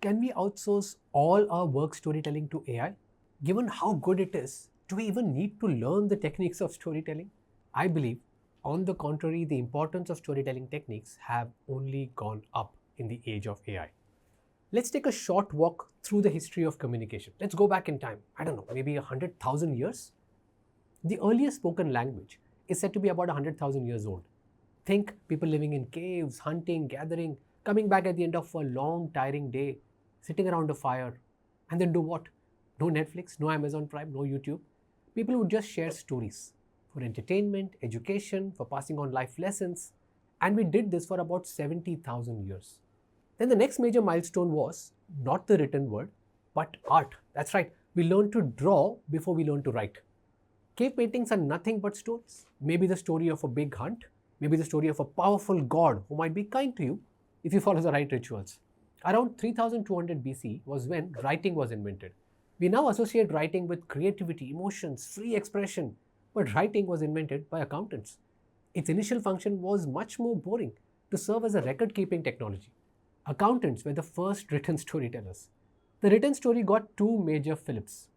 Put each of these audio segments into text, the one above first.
can we outsource all our work storytelling to AI? Given how good it is, do we even need to learn the techniques of storytelling? I believe, on the contrary, the importance of storytelling techniques have only gone up in the age of AI. Let's take a short walk through the history of communication. Let's go back in time. I don't know, maybe 100,000 years? The earliest spoken language is said to be about 100,000 years old. Think people living in caves, hunting, gathering, coming back at the end of a long, tiring day, sitting around a fire, and then do what? No Netflix, no Amazon Prime, no YouTube. People would just share stories for entertainment, education, for passing on life lessons, and we did this for about 70,000 years. Then the next major milestone was not the written word, but art. That's right, we learned to draw before we learned to write. Cave paintings are nothing but stories. Maybe the story of a big hunt, maybe the story of a powerful god who might be kind to you if you follow the right rituals. Around 3200 BC was when writing was invented. We now associate writing with creativity, emotions, free expression, but writing was invented by accountants. Its initial function was much more boring, to serve as a record-keeping technology. Accountants were the first written storytellers. The written story got two major fillps.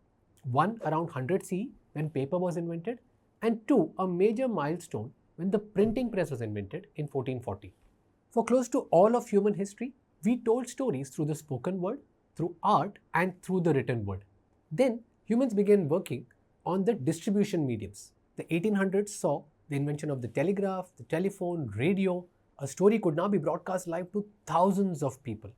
One around 100 CE when paper was invented, and two, a major milestone when the printing press was invented in 1440. For close to all of human history, we told stories through the spoken word, through art, and through the written word. Then humans began working on the distribution mediums. The 1800s saw the invention of the telegraph, the telephone, radio. A story could now be broadcast live to thousands of people.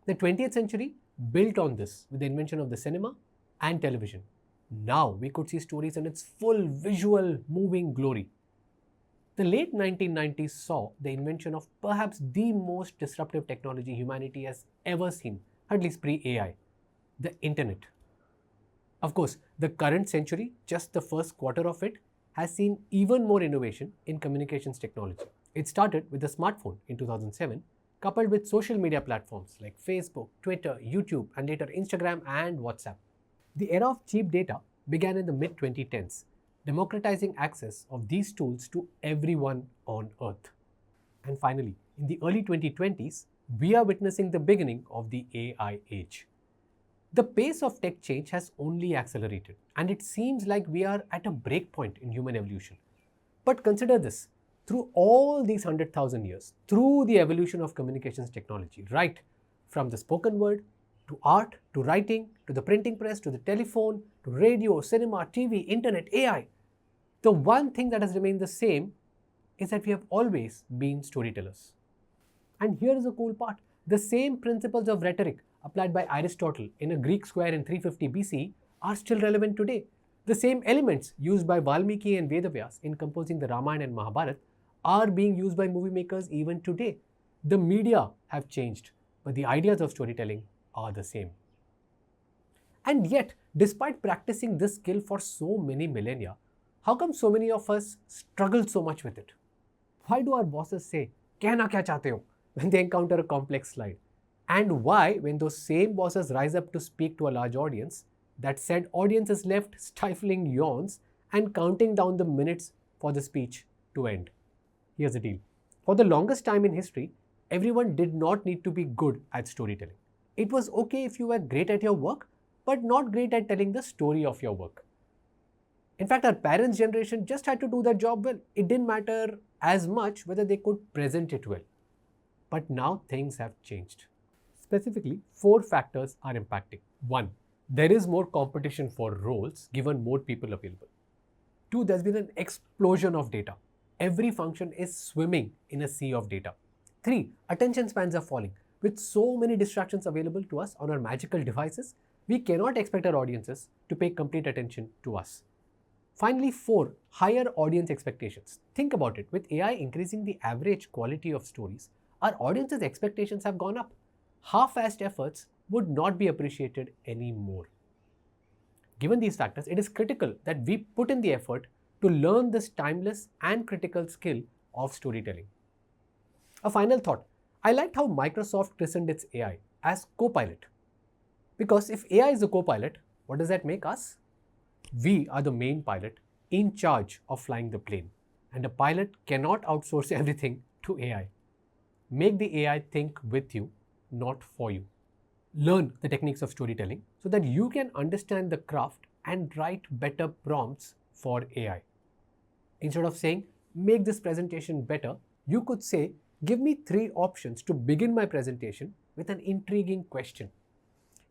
The 20th century built on this with the invention of the cinema and television. Now we could see stories in its full visual, moving glory. The late 1990s saw the invention of perhaps the most disruptive technology humanity has ever seen, at least pre-AI, the internet. Of course, the current century, just the first quarter of it, has seen even more innovation in communications technology. It started with the smartphone in 2007, coupled with social media platforms like Facebook, Twitter, YouTube, and later Instagram and WhatsApp. The era of cheap data began in the mid-2010s, democratizing access of these tools to everyone on Earth. And finally, in the early 2020s, we are witnessing the beginning of the AI age. The pace of tech change has only accelerated, and it seems like we are at a breakpoint in human evolution. But consider this, through all these 100,000 years, through the evolution of communications technology, right from the spoken word, to art, to writing, to the printing press, to the telephone, to radio, cinema, TV, internet, AI, the one thing that has remained the same is that we have always been storytellers. And here is the cool part. The same principles of rhetoric applied by Aristotle in a Greek square in 350 BC are still relevant today. The same elements used by Valmiki and Vedavyas in composing the Ramayana and Mahabharata are being used by movie makers even today. The media have changed, but the ideas of storytelling are the same. And yet, despite practicing this skill for so many millennia, how come so many of us struggle so much with it? Why do our bosses say, "Kehna kya chahte ho?" when they encounter a complex slide? And why, when those same bosses rise up to speak to a large audience, that said audience is left stifling yawns and counting down the minutes for the speech to end? Here's the deal. For the longest time in history, everyone did not need to be good at storytelling. It was okay if you were great at your work, but not great at telling the story of your work. In fact, our parents' generation just had to do their job well. It didn't matter as much whether they could present it well. But now things have changed. Specifically, 4 factors are impacting. 1. There is more competition for roles given more people available. 2. There's been an explosion of data. Every function is swimming in a sea of data. 3. Attention spans are falling. With so many distractions available to us on our magical devices, we cannot expect our audiences to pay complete attention to us. Finally, 4. Higher audience expectations. Think about it. With AI increasing the average quality of stories, our audience's expectations have gone up. Half-assed efforts would not be appreciated anymore. Given these factors, it is critical that we put in the effort to learn this timeless and critical skill of storytelling. A final thought. I liked how Microsoft christened its AI as Copilot. Because if AI is the Copilot, what does that make us? We are the main pilot in charge of flying the plane. And a pilot cannot outsource everything to AI. Make the AI think with you, not for you. learn the techniques of storytelling so that you can understand the craft and write better prompts for AI. Instead of saying, make this presentation better, you could say, give me 3 options to begin my presentation with an intriguing question.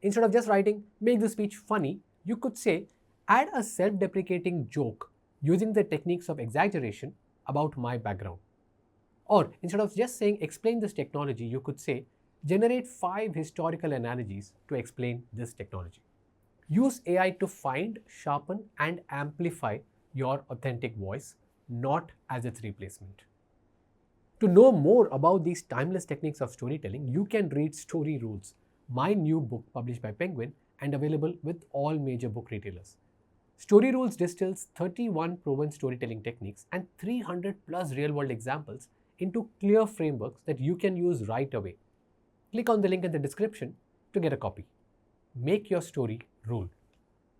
Instead of just writing, make the speech funny, you could say, add a self deprecating joke using the techniques of exaggeration about my background. Or instead of just saying, explain this technology, you could say, generate 5 historical analogies to explain this technology. Use AI to find, sharpen, and amplify your authentic voice, not as its replacement. To know more about these timeless techniques of storytelling, you can read Story Rules, my new book published by Penguin and available with all major book retailers. Story Rules distills 31 proven storytelling techniques and 300 plus real world examples into clear frameworks that you can use right away. Click on the link in the description to get a copy. Make your story rule.